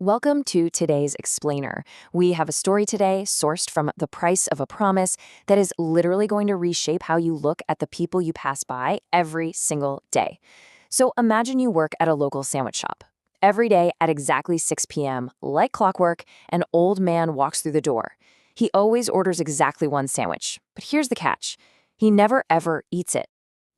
Welcome to today's Explainer. We have a story today sourced from The Price of a Promise that is literally going to reshape how you look at the people you pass by every single day. So imagine you work at a local sandwich shop. Every day at exactly 6 p.m., like clockwork, an old man walks through the door. He always orders exactly one sandwich, but here's the catch. He never ever eats it.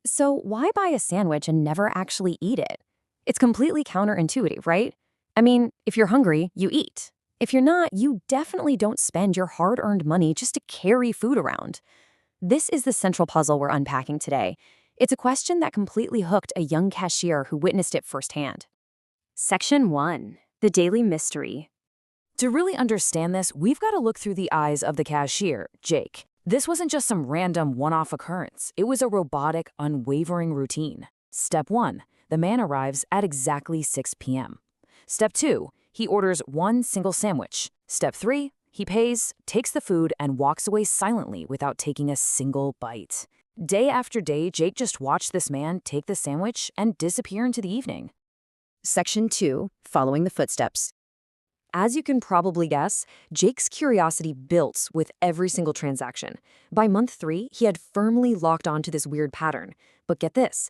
So why buy a sandwich and never actually eat it? It's completely counterintuitive, right? I mean, if you're hungry, you eat. If you're not, you definitely don't spend your hard-earned money just to carry food around. This is the central puzzle we're unpacking today. It's a question that completely hooked a young cashier who witnessed it firsthand. Section 1. The Daily Mystery. To really understand this, we've got to look through the eyes of the cashier, Jake. This wasn't just some random one-off occurrence. It was a robotic, unwavering routine. Step 1. The man arrives at exactly 6 p.m. Step 2. He orders one single sandwich. Step 3. He pays, takes the food, and walks away silently without taking a single bite. Day after day, Jake just watched this man take the sandwich and disappear into the evening. Section 2. Following the footsteps. As you can probably guess, Jake's curiosity built with every single transaction. By month 3, he had firmly locked onto this weird pattern. But get this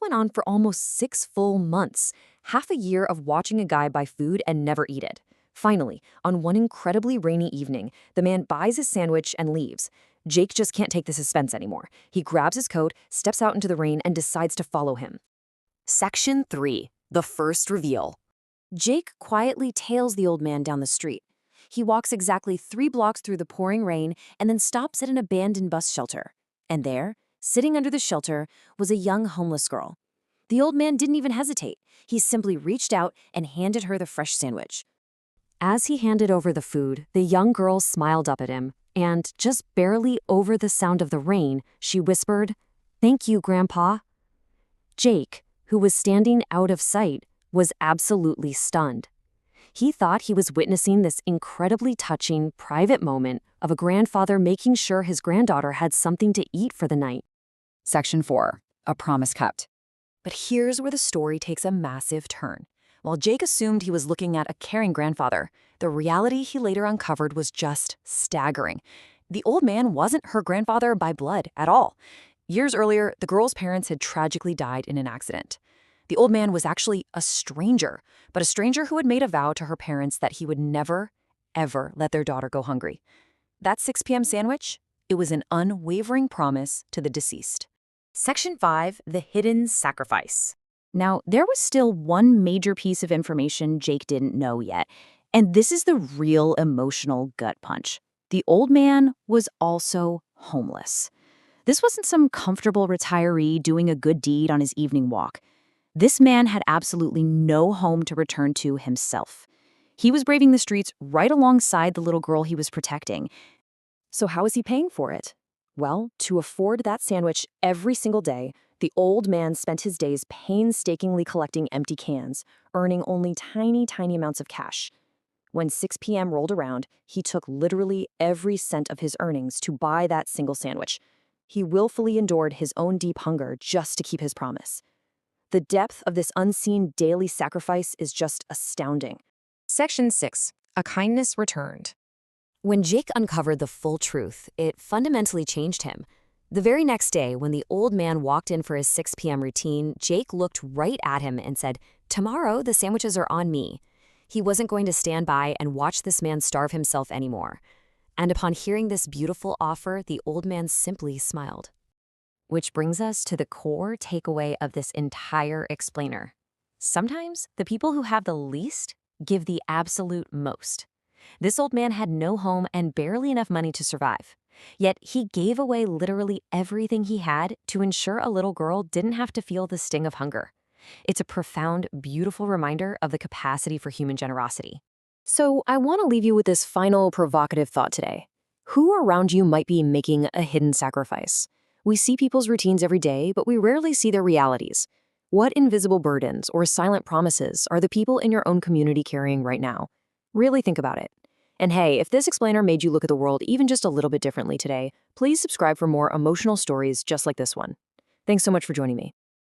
went on for almost 6 full months, half a year of watching a guy buy food and never eat it. Finally, on one incredibly rainy evening, the man buys his sandwich and leaves. Jake just can't take the suspense anymore. He grabs his coat, steps out into the rain, and decides to follow him. Section 3. The First Reveal. Jake quietly tails the old man down the street. He walks exactly 3 blocks through the pouring rain and then stops at an abandoned bus shelter. And there, sitting under the shelter, was a young homeless girl. The old man didn't even hesitate. He simply reached out and handed her the fresh sandwich. As he handed over the food, the young girl smiled up at him, and just barely over the sound of the rain, she whispered, "Thank you, Grandpa." Jake, who was standing out of sight, was absolutely stunned. He thought he was witnessing this incredibly touching, private moment of a grandfather making sure his granddaughter had something to eat for the night. Section 4. A Promise Kept. But here's where the story takes a massive turn. While Jake assumed he was looking at a caring grandfather, the reality he later uncovered was just staggering. The old man wasn't her grandfather by blood at all. Years earlier, the girl's parents had tragically died in an accident. The old man was actually a stranger, but a stranger who had made a vow to her parents that he would never, ever let their daughter go hungry. That 6 p.m. sandwich, it was an unwavering promise to the deceased. Section 5. The Hidden Sacrifice. Now, there was still one major piece of information Jake didn't know yet, and this is the real emotional gut punch. The old man was also homeless. This wasn't some comfortable retiree doing a good deed on his evening walk. This man had absolutely no home to return to himself. He was braving the streets right alongside the little girl he was protecting. So how was he paying for it? Well, to afford that sandwich every single day, the old man spent his days painstakingly collecting empty cans, earning only tiny amounts of cash. When 6 p.m. rolled around, he took literally every cent of his earnings to buy that single sandwich. He willfully endured his own deep hunger just to keep his promise. The depth of this unseen daily sacrifice is just astounding. Section 6. A Kindness Returned. When Jake uncovered the full truth, it fundamentally changed him. The very next day, when the old man walked in for his 6 p.m. routine, Jake looked right at him and said, "Tomorrow, the sandwiches are on me." He wasn't going to stand by and watch this man starve himself anymore. And upon hearing this beautiful offer, the old man simply smiled. Which brings us to the core takeaway of this entire explainer. Sometimes the people who have the least give the absolute most. This old man had no home and barely enough money to survive. Yet he gave away literally everything he had to ensure a little girl didn't have to feel the sting of hunger. It's a profound, beautiful reminder of the capacity for human generosity. So I want to leave you with this final provocative thought today. Who around you might be making a hidden sacrifice? We see people's routines every day, but we rarely see their realities. What invisible burdens or silent promises are the people in your own community carrying right now? Really think about it. And hey, if this explainer made you look at the world even just a little bit differently today, please subscribe for more emotional stories just like this one. Thanks so much for joining me.